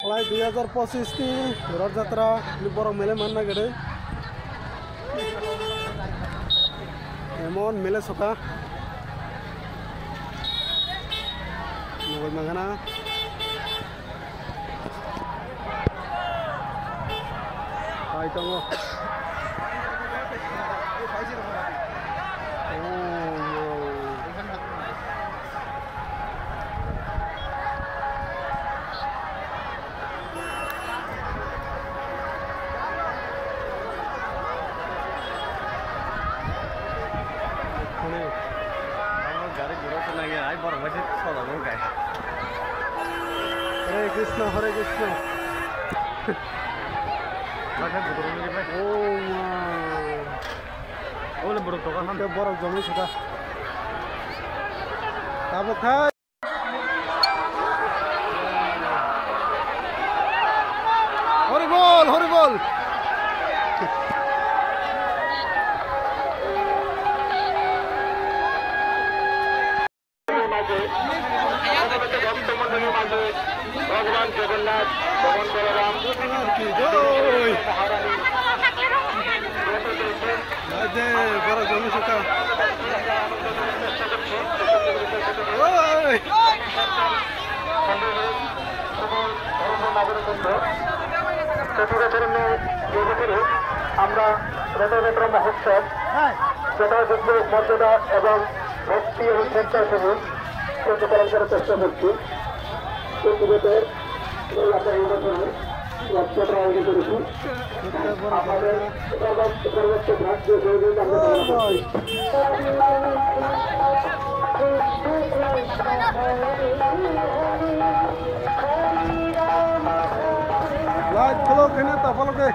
Mulai 2025 ni Rajatra ni borong mele mana gede. Emon mele soka. Nunggu mangana. Hai tunggu. Hare Krishna, Hare Krishna. Oh wow. Oh le borok tokan han. Borok jami suka. Kamu khai. Hare bol, Hare bol. भगवान जगन्नाथ भगवान बलराम की जय जय बड़ा जमी सका আমরা রথযাত্রা মহোৎসব যথাযোগ্য মর্যাদা এবং ভক্তি এবং স্বেচ্ছাসেবক প্রতিপালন করার চেষ্টা করছি। আমাদের সর্বোচ্চ ভাগ্য লাইট ফলো কেন তা ফলো কে